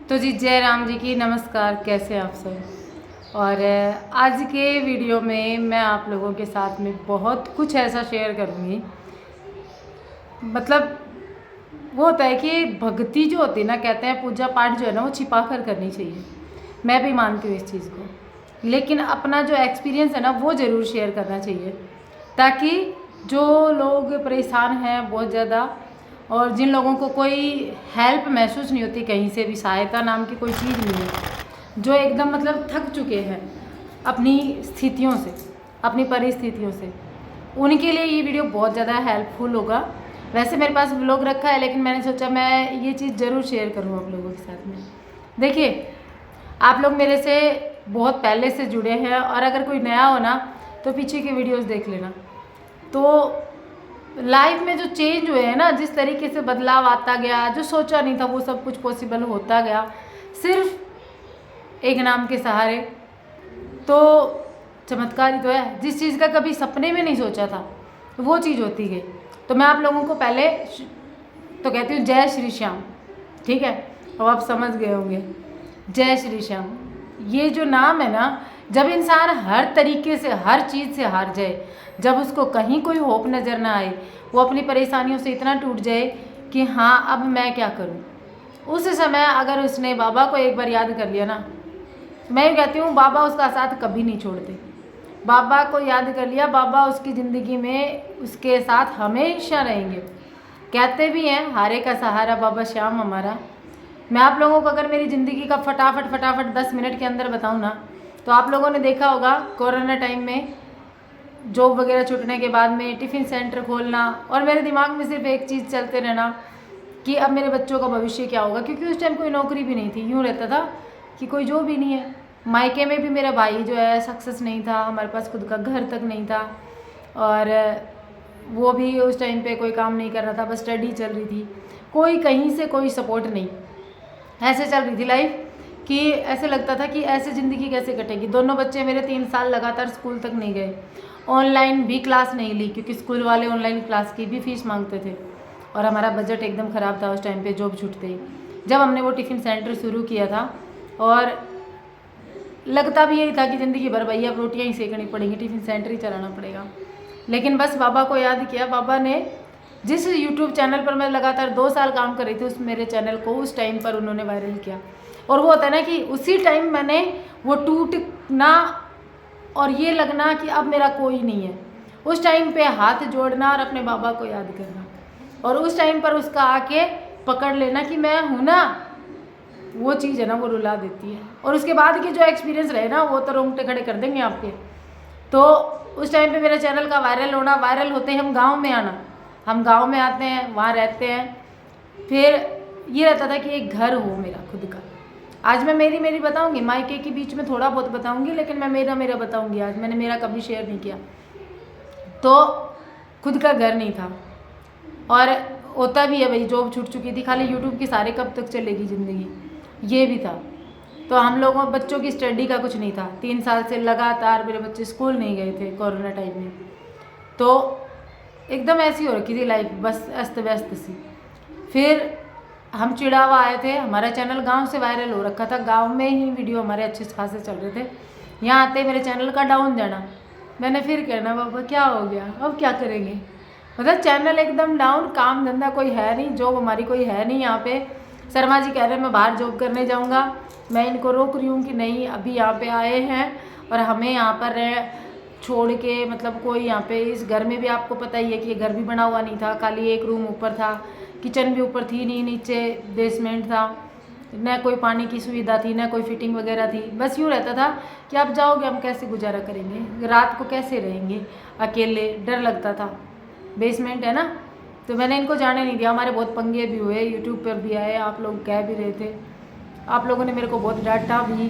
तो जी जय राम जी की नमस्कार। कैसे हैं आप सब। और आज के वीडियो में मैं आप लोगों के साथ में बहुत कुछ ऐसा शेयर करूँगी। मतलब वो होता है कि भक्ति जो होती है ना, कहते हैं पूजा पाठ जो है ना वो छिपा कर करनी चाहिए। मैं भी मानती हूँ इस चीज़ को, लेकिन अपना जो एक्सपीरियंस है ना वो ज़रूर शेयर करना चाहिए, ताकि जो लोग परेशान हैं बहुत ज़्यादा और जिन लोगों को कोई हेल्प महसूस नहीं होती, कहीं से भी सहायता नाम की कोई चीज़ नहीं है, जो एकदम मतलब थक चुके हैं अपनी स्थितियों से, अपनी परिस्थितियों से, उनके लिए ये वीडियो बहुत ज़्यादा हेल्पफुल होगा। वैसे मेरे पास व्लॉग रखा है, लेकिन मैंने सोचा मैं ये चीज़ ज़रूर शेयर करूँ आप लोगों के साथ में। देखिए, आप लोग मेरे से बहुत पहले से जुड़े हैं, और अगर कोई नया हो ना तो पीछे के वीडियोस देख लेना। तो लाइफ में जो चेंज हुए हैं ना, जिस तरीके से बदलाव आता गया, जो सोचा नहीं था वो सब कुछ पॉसिबल होता गया, सिर्फ एक नाम के सहारे। तो चमत्कार ही तो है। जिस चीज़ का कभी सपने में नहीं सोचा था वो चीज़ होती गई। तो मैं आप लोगों को पहले तो कहती हूँ जय श्री श्याम, ठीक है। अब आप समझ गए होंगे जय श्री श्याम। ये जो नाम है ना, जब इंसान हर तरीके से हर चीज़ से हार जाए, जब उसको कहीं कोई होप नज़र ना आए, वो अपनी परेशानियों से इतना टूट जाए कि हाँ अब मैं क्या करूँ, उस समय अगर उसने बाबा को एक बार याद कर लिया ना, मैं ये कहती हूँ बाबा उसका साथ कभी नहीं छोड़ते। बाबा को याद कर लिया, बाबा उसकी ज़िंदगी में उसके साथ हमेशा रहेंगे। कहते भी हैं हारे का सहारा बाबा श्याम हमारा। मैं आप लोगों को अगर मेरी ज़िंदगी का फटाफट 10 मिनट के अंदर बताऊँ ना, तो आप लोगों ने देखा होगा कोरोना टाइम में जॉब वगैरह छूटने के बाद में टिफ़िन सेंटर खोलना, और मेरे दिमाग में सिर्फ एक चीज़ चलते रहना कि अब मेरे बच्चों का भविष्य क्या होगा, क्योंकि उस टाइम कोई नौकरी भी नहीं थी। यूँ रहता था कि कोई जॉब ही नहीं है। मायके में भी मेरा भाई जो है सक्सेस नहीं था, हमारे पास खुद का घर तक नहीं था, और वो भी उस टाइम पे कोई काम नहीं कर रहा था, बस स्टडी चल रही थी, कोई कहीं से कोई सपोर्ट नहीं। ऐसे चल रही थी लाइफ कि ऐसे लगता था कि ऐसे ज़िंदगी कैसे कटेगी। दोनों बच्चे मेरे 3 साल लगातार स्कूल तक नहीं गए, ऑनलाइन भी क्लास नहीं ली, क्योंकि स्कूल वाले ऑनलाइन क्लास की भी फीस मांगते थे, और हमारा बजट एकदम ख़राब था उस टाइम पे जॉब छूटते ही। जब हमने वो टिफ़िन सेंटर शुरू किया था, और लगता भी यही था कि ज़िंदगी भर भैया अब रोटियाँ ही सेकनी पड़ेंगी, टिफ़िन सेंटर ही चलाना पड़ेगा, लेकिन बस बाबा को याद किया। बाबा ने जिस यूट्यूब चैनल पर मैं लगातार 2 साल काम कर रही थी, उस मेरे चैनल को उस टाइम पर उन्होंने वायरल किया। और वो होता है ना कि उसी टाइम मैंने वो टूटना और ये लगना कि अब मेरा कोई नहीं है, उस टाइम पे हाथ जोड़ना और अपने बाबा को याद करना, और उस टाइम पर उसका आके पकड़ लेना कि मैं हूँ ना, वो चीज़ है ना वो रुला देती है। और उसके बाद के जो एक्सपीरियंस रहे ना, वो तो रोंगटे खड़े कर देंगे आपके। तो उस टाइम पे मेरे चैनल का वायरल होना, वायरल होते ही हम गांव में आना, हम गांव में आते हैं, वहाँ रहते हैं। फिर ये रहता था कि एक घर हो मेरा खुद का। आज मैं मेरी बताऊंगी, मायके के बीच में थोड़ा बहुत बताऊंगी, लेकिन मैं मेरा बताऊंगी। आज मैंने मेरा कभी शेयर नहीं किया। तो खुद का घर नहीं था, और होता भी है भाई, जॉब छूट चुकी थी, खाली यूट्यूब की सारे कब तक चलेगी ज़िंदगी, ये भी था। तो हम लोगों बच्चों की स्टडी का कुछ नहीं था। 3 साल से लगातार मेरे बच्चे स्कूल नहीं गए थे कोरोना टाइम में। तो एकदम ऐसी हो रखी थी लाइफ, बस अस्त व्यस्त सी। फिर हम चिड़ावा आए थे, हमारा चैनल गांव से वायरल हो रखा था, गांव में ही वीडियो हमारे अच्छे खासे चल रहे थे। यहाँ आते मेरे चैनल का डाउन जाना, मैंने फिर कहना बाबा क्या हो गया, अब क्या करेंगे। मतलब चैनल एकदम डाउन, काम धंधा कोई है नहीं, जॉब हमारी कोई है नहीं यहाँ पे। शर्मा जी कह रहे हैं मैं बाहर जॉब करने जाऊँगा, मैं इनको रोक रही हूँ कि नहीं, अभी यहाँ पे आए हैं और हमें यहाँ पर छोड़ के, मतलब कोई यहाँ पे इस घर में भी आपको पता ही है कि ये घर भी बना हुआ नहीं था, खाली एक रूम ऊपर था, किचन भी ऊपर थी नहीं, नीचे बेसमेंट था, न कोई पानी की सुविधा थी, न कोई फिटिंग वगैरह थी। बस यूँ रहता था कि आप जाओगे हम कैसे गुजारा करेंगे, रात को कैसे रहेंगे अकेले, डर लगता था। बेसमेंट है ना, तो मैंने इनको जाने नहीं दिया। हमारे बहुत पंगे भी हुए, यूट्यूब पर भी आए, आप लोग कह भी रहे थे, आप लोगों ने मेरे को बहुत डांटा भी,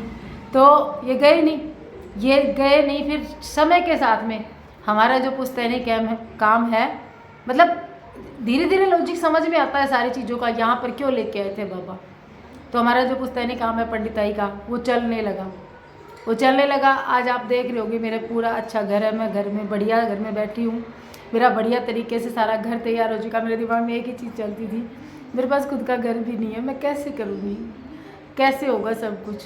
तो ये गए नहीं। फिर समय के साथ में हमारा जो पुश्तैनी काम है, मतलब धीरे धीरे लॉजिक समझ में आता है सारी चीज़ों का, यहाँ पर क्यों लेके आए थे बाबा। तो हमारा जो पुश्तैनी काम है पंडिताई का, वो चलने लगा। आज आप देख रहे होगे मेरा पूरा अच्छा घर है, मैं घर में बढ़िया घर में बैठी हूँ, मेरा बढ़िया तरीके से सारा घर तैयार हो चुका। मेरे दिमाग में एक ही चीज़ चलती थी, मेरे पास खुद का घर भी नहीं है, मैं कैसे करूँगी। कैसे होगा सब कुछ।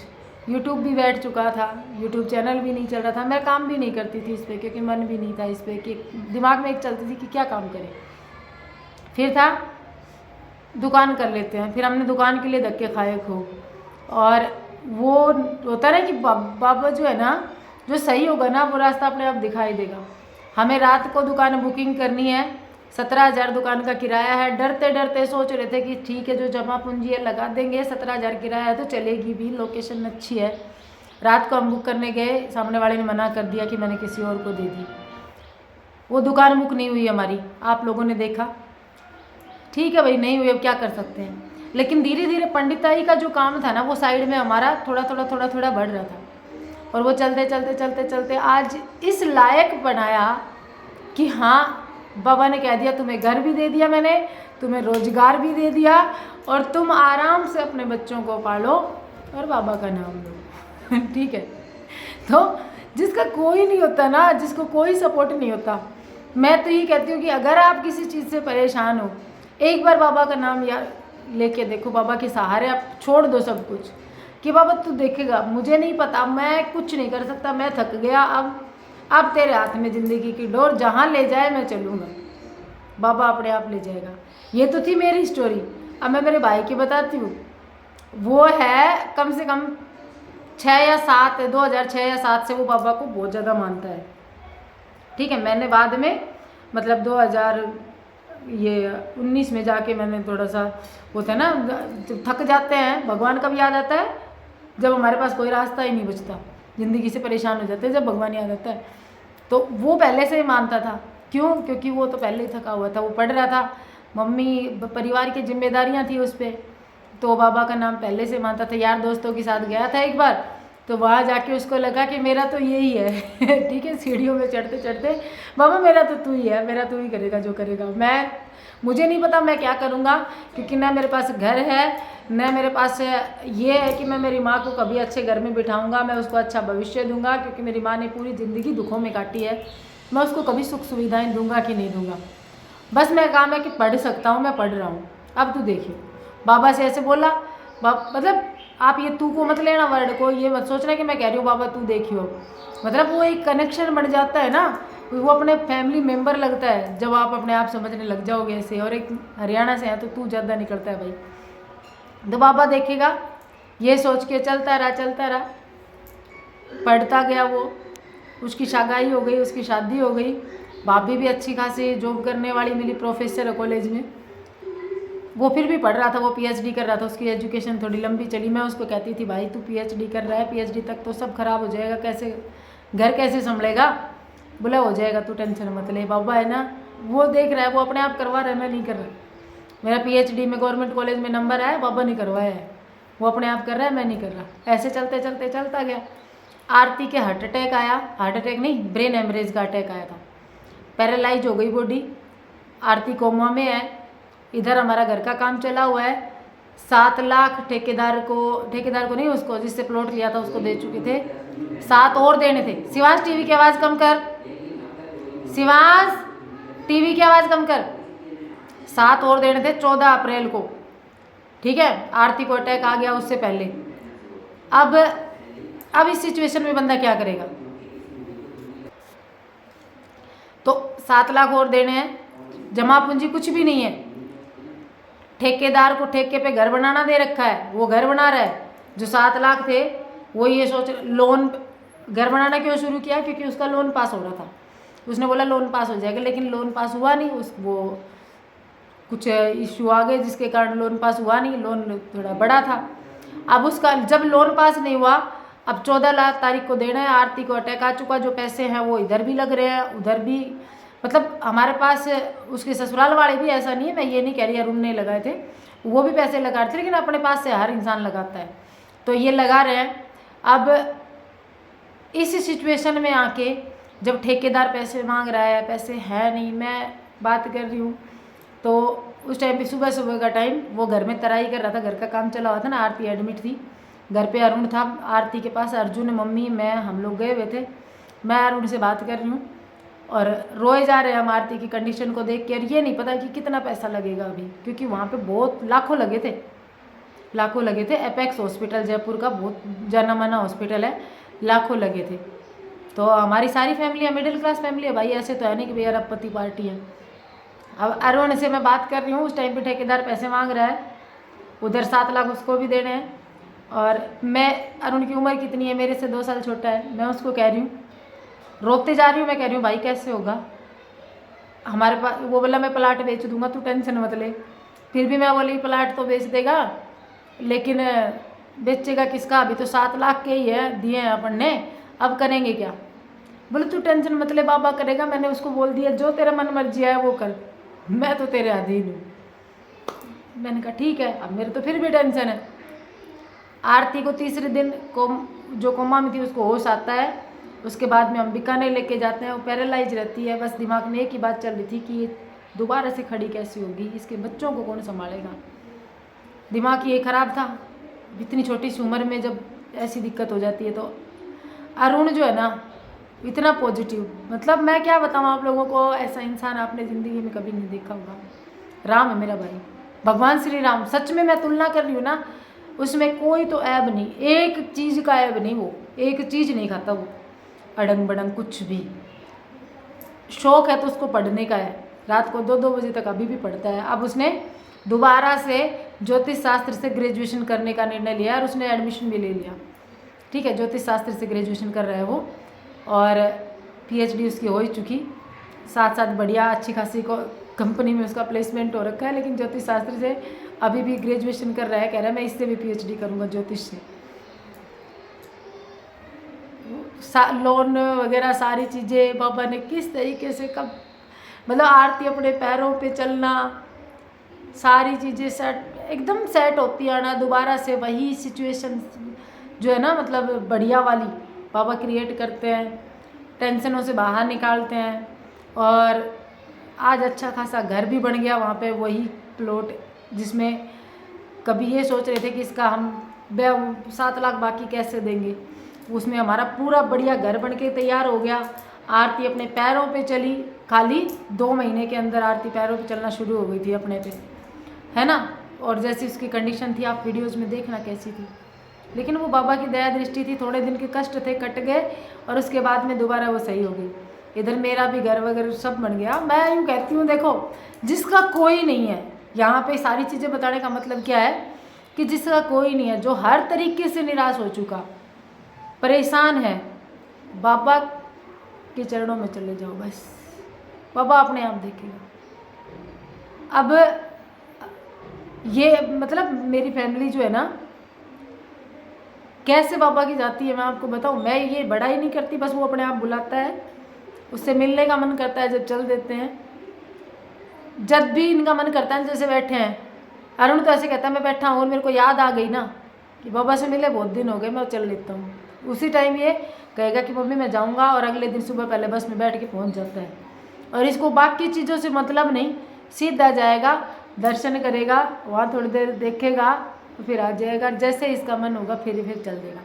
यूट्यूब भी बैठ चुका था, यूट्यूब चैनल भी नहीं चल रहा था, मैं काम भी नहीं करती थी इस पर क्योंकि मन भी नहीं था इस पर, कि दिमाग में एक चलती थी कि क्या काम करें। फिर था दुकान कर लेते हैं, फिर हमने दुकान के लिए धक्के खाए खूब। और वो होता है ना कि बाबा जो है ना, जो सही होगा ना वो रास्ता अपने आप दिखाई देगा। हमें रात को दुकान बुकिंग करनी है, 17,000 दुकान का किराया है। डरते डरते सोच रहे थे कि ठीक है जो जमा पूंजी है लगा देंगे, 17,000 किराया है तो चलेगी भी, लोकेशन अच्छी है। रात को हम बुक करने गए, सामने वाले ने मना कर दिया कि मैंने किसी और को दे दी। वो दुकान बुक नहीं हुई हमारी, आप लोगों ने देखा। ठीक है भाई, नहीं हुई, अब क्या कर सकते हैं। लेकिन धीरे धीरे पंडिताई का जो काम था ना वो साइड में हमारा थोड़ा थोड़ा बढ़ रहा था। और वो चलते चलते चलते चलते आज इस लायक बनाया कि हाँ, बाबा ने कह दिया तुम्हें घर भी दे दिया मैंने, तुम्हें रोजगार भी दे दिया, और तुम आराम से अपने बच्चों को पालो और बाबा का नाम लो। ठीक है। तो जिसका कोई नहीं होता ना, जिसको कोई सपोर्ट नहीं होता, मैं तो ये कहती हूँ कि अगर आप किसी चीज़ से परेशान हो, एक बार बाबा का नाम याद लेके देखो, बाबा के सहारे आप छोड़ दो सब कुछ, कि बाबा तू देखेगा, मुझे नहीं पता, मैं कुछ नहीं कर सकता, मैं थक गया, अब तेरे हाथ में ज़िंदगी की डोर, जहाँ ले जाए मैं चलूँगा, बाबा अपने आप ले जाएगा। ये तो थी मेरी स्टोरी। अब मैं मेरे भाई की बताती हूँ। वो है कम से कम 6 या 7, 2006 या 7 से वो बाबा को बहुत ज़्यादा मानता है। ठीक है। मैंने बाद में मतलब 2019 में जाके मैंने थोड़ा सा, होता है ना जब थक जाते हैं, भगवान का भी याद आता है, जब हमारे पास कोई रास्ता ही नहीं बचता, ज़िंदगी से परेशान हो जाते हैं, जब भगवान याद आता है। तो वो पहले से ही मानता था। क्यों? क्योंकि वो तो पहले ही थका हुआ था, वो पढ़ रहा था, मम्मी परिवार की जिम्मेदारियां थी उस पर, तो बाबा का नाम पहले से मानता था। यार दोस्तों के साथ गया था एक बार, तो वहाँ जाके उसको लगा कि मेरा तो यही है। ठीक है। सीढ़ियों में चढ़ते चढ़ते, बाबा मेरा तो तू ही है, मेरा तू ही करेगा जो करेगा, मुझे नहीं पता मैं क्या करूँगा, क्योंकि ना मेरे पास घर है, न मेरे पास ये है कि मैं मेरी माँ को कभी अच्छे घर में बिठाऊंगा, मैं उसको अच्छा भविष्य दूंगा, क्योंकि मेरी माँ ने पूरी ज़िंदगी दुखों में काटी है। मैं उसको कभी सुख सुविधाएं दूंगा कि नहीं दूंगा। बस मेरा काम है कि पढ़ सकता हूँ, मैं पढ़ रहा हूँ। अब तू देखिए, बाबा से ऐसे बोला, मतलब आप ये तू को मत लेना वर्ड को, ये मत सोचना कि मैं कह रही हूँ बाबा तू देखियो, मतलब वो एक कनेक्शन बन जाता है ना, वो अपने फैमिली मेम्बर लगता है जब आप अपने आप समझने लग जाओगे ऐसे। और एक हरियाणा से है तो तू ज़्यादा निकलता है भाई। तो बाबा देखेगा, ये सोच के चलता रहा, पढ़ता गया वो, उसकी शागाई हो गई, उसकी शादी हो गई, भाभी भी अच्छी खासी जॉब करने वाली मिली, प्रोफेसर है कॉलेज में। वो फिर भी पढ़ रहा था, वो पीएचडी कर रहा था, उसकी एजुकेशन थोड़ी लंबी चली। मैं उसको कहती थी भाई तू पीएचडी कर रहा है, पीएचडी तक तो सब खराब हो जाएगा, कैसे घर कैसे संभलेगा? बोला हो जाएगा, तू टेंशन मत ले। बाबा है ना, वो देख रहा है, वो अपने आप करवा रहा है, मैं नहीं कर रहा। मेरा पीएचडी में गवर्नमेंट कॉलेज में नंबर आया, बाबा ने करवाया है, वो अपने आप कर रहा है, मैं नहीं कर रहा। ऐसे चलते चलते चलता गया। आरती के हार्ट अटैक आया, हार्ट अटैक नहीं, ब्रेन हेमरेज का अटैक आया था, पैरालाइज हो गई बॉडी। आरती कोमा में है। इधर हमारा घर का काम चला हुआ है। 7 लाख ठेकेदार को नहीं, उसको जिससे प्लॉट लिया था उसको दे चुके थे, 7 और देने थे। शिवांश टीवी की आवाज़ कम कर, शिवांश टीवी की आवाज़ कम कर। 7 और देने थे 14 अप्रैल को। ठीक है। आरती को अटैक आ गया उससे पहले। अब इस सिचुएशन में बंदा क्या करेगा? तो 7 लाख और देने हैं, जमा पूंजी कुछ भी नहीं है। ठेकेदार को ठेके पे घर बनाना दे रखा है, वो घर बना रहा है। जो 7 लाख थे वो ये सोच, लोन, घर बनाना क्यों शुरू किया? क्योंकि उसका लोन पास हो रहा था। उसने बोला लोन पास हो जाएगा, लेकिन लोन पास हुआ नहीं। वो कुछ इश्यू आ गए जिसके कारण लोन पास हुआ नहीं। लोन थोड़ा बड़ा था। अब उसका जब लोन पास नहीं हुआ, अब 14 लाख तारीख को देना है। आरती को अटैक आ चुका, जो पैसे हैं वो इधर भी लग रहे हैं, उधर भी। मतलब हमारे पास उसके ससुराल वाले भी, ऐसा नहीं है, मैं ये नहीं कह रही अरुण ने लगाए थे, वो भी पैसे लगा रहे थे, लेकिन अपने पास से हर इंसान लगाता है, तो ये लगा रहे हैं। अब इस सिचुएशन में आके जब ठेकेदार पैसे मांग रहा है, पैसे है नहीं, मैं बात कर रही हूँ, तो उस टाइम पे सुबह का टाइम वो घर में तराई कर रहा था, घर का काम चला हुआ था ना। आरती एडमिट थी, घर पे अरुण था आरती के पास, अर्जुन, मम्मी, मैं, हम लोग गए हुए थे। मैं अरुण से बात कर रही हूँ और रोए जा रहे हैं हम आरती की कंडीशन को देख के। और ये नहीं पता कि कितना पैसा लगेगा अभी, क्योंकि वहाँ पे बहुत लाखों लगे थे। लाखों लगे थे। एपेक्स हॉस्पिटल जयपुर का बहुत जाना माना हॉस्पिटल है, लाखों लगे थे। तो हमारी सारी फैमिली है, मिडिल क्लास फैमिली है भाई, ऐसे तो है नहीं कि भैया अरबपति पार्टी है। अब अरुण से मैं बात कर रही हूँ, उस टाइम पे ठेकेदार पैसे मांग रहा है, उधर 7 लाख उसको भी देने हैं। और मैं, अरुण की उम्र कितनी है, मेरे से 2 साल छोटा है, मैं उसको कह रही हूँ, रोकते जा रही हूँ, मैं कह रही हूँ भाई कैसे होगा हमारे पास। वो बोला मैं प्लाट बेच दूंगा, तू टेंशन मत ले। फिर भी मैं बोली प्लाट तो बेच देगा, लेकिन बेचेगा किसका, अभी तो 7 लाख के ही है, दिए हैं अपन ने, अब करेंगे क्या। बोले तू टेंशन मत ले, बाबा करेगा। मैंने उसको बोल दिया जो तेरा मन मर्जी है वो कर, मैं तो तेरे अधीन हूँ। मैंने कहा ठीक है। अब मेरे तो फिर भी टेंशन है। आरती को तीसरे दिन को जो कोमा में थी उसको होश आता है, उसके बाद में हम बीकानेर लेके जाते हैं, वो पैरालाइज रहती है। बस दिमाग में एक ही बात चल रही थी कि ये दोबारा से खड़ी कैसी होगी, इसके बच्चों को कौन संभालेगा। दिमाग ये ख़राब था, इतनी छोटी सी उम्र में जब ऐसी दिक्कत हो जाती है। तो अरुण जो है ना इतना पॉजिटिव, मतलब मैं क्या बताऊँ आप लोगों को, ऐसा इंसान आपने ज़िंदगी में कभी नहीं देखा होगा। राम है मेरा भाई, भगवान श्री राम। सच में मैं तुलना कर रही हूँ ना, उसमें कोई तो ऐब नहीं, एक चीज़ का ऐब नहीं, वो एक चीज़ नहीं खाता वो, अड़ंग बड़ंग कुछ भी। शौक है तो उसको पढ़ने का है, रात को 2-2 बजे तक अभी भी पढ़ता है। अब उसने दोबारा से ज्योतिष शास्त्र से ग्रेजुएशन करने का निर्णय लिया और उसने एडमिशन भी ले लिया। ठीक है, ज्योतिष शास्त्र से ग्रेजुएशन कर रहा है वो, और PhD उसकी हो ही चुकी। साथ साथ बढ़िया अच्छी खासी को कंपनी में उसका प्लेसमेंट हो रखा है, लेकिन ज्योतिष शास्त्र से अभी भी ग्रेजुएशन कर रहा है। कह रहा है मैं इससे भी PhD करूँगा ज्योतिष से। लोन वगैरह सारी चीज़ें बाबा ने किस तरीके से, कब मतलब आरती अपने पैरों पे चलना, सारी चीज़ें सेट एकदम सेट होती है ना, दोबारा से वही सिचुएशन जो है ना, मतलब बढ़िया वाली बाबा क्रिएट करते हैं, टेंशनों से बाहर निकालते हैं। और आज अच्छा खासा घर भी बन गया वहाँ पे, वही प्लॉट जिसमें कभी ये सोच रहे थे कि इसका हम 7 लाख बाकी कैसे देंगे, उसमें हमारा पूरा बढ़िया घर बन के तैयार हो गया। आरती अपने पैरों पे चली, खाली 2 महीने के अंदर आरती पैरों पे चलना शुरू हो गई थी अपने पे, है ना। और जैसी उसकी कंडीशन थी आप वीडियोज़ में देखना कैसी थी, लेकिन वो बाबा की दया दृष्टि थी, थोड़े दिन के कष्ट थे, कट गए और उसके बाद में दोबारा वो सही हो गई। इधर मेरा भी घर वगैरह सब बन गया। मैं यूँ कहती हूँ, देखो जिसका कोई नहीं है, यहाँ पे सारी चीज़ें बताने का मतलब क्या है कि जिसका कोई नहीं है, जो हर तरीके से निराश हो चुका, परेशान है, बाबा के चरणों में चले जाओ, बस बाबा अपने आप देखेगा। अब ये मतलब मेरी फैमिली जो है ना कैसे बाबा की जाती है मैं आपको बताऊँ। मैं ये बड़ा ही नहीं करती, बस वो अपने आप बुलाता है, उससे मिलने का मन करता है जब चल देते हैं। जब भी इनका मन करता है, जैसे बैठे हैं, अरुण तो ऐसे कहता है मैं बैठा हूँ और मेरे को याद आ गई ना कि बाबा से मिले बहुत दिन हो गए, मैं चल लेता हूँ। उसी टाइम ये कहेगा कि मम्मी मैं जाऊँगा, और अगले दिन सुबह पहले बस में बैठ के पहुँच जाता है। और इसको बाकी चीज़ों से मतलब नहीं, सीधा जाएगा, दर्शन करेगा, वहाँ थोड़ी देर देखेगा, फिर आ जाएगा। जैसे इसका मन होगा फिर चल देगा।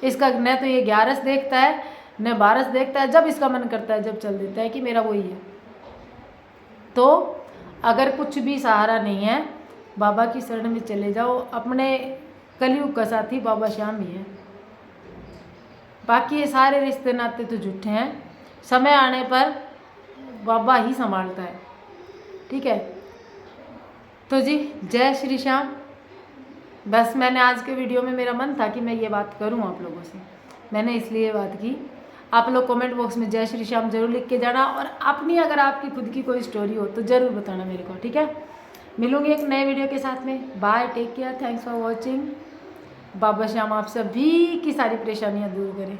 इसका न तो ये 11 देखता है न 12 देखता है, जब इसका मन करता है जब चल देता है कि मेरा वही है। तो अगर कुछ भी सहारा नहीं है, बाबा की शरण में चले जाओ। अपने कलयुग का साथी बाबा श्याम ही है, बाकी ये सारे रिश्ते नाते तो झूठे हैं। समय आने पर बाबा ही संभालता है, ठीक है। तो जी जय श्री श्याम। बस मैंने आज के वीडियो में, मेरा मन था कि मैं ये बात करूं आप लोगों से, मैंने इसलिए बात की। आप लोग कमेंट बॉक्स में जय श्री श्याम जरूर लिख के जाना, और अपनी अगर आपकी खुद की कोई स्टोरी हो तो ज़रूर बताना मेरे को, ठीक है। मिलूंगी एक नए वीडियो के साथ में। Bye, take care, thanks for watching. Baba Shyam आप सभी की सारी परेशानियाँ दूर करें।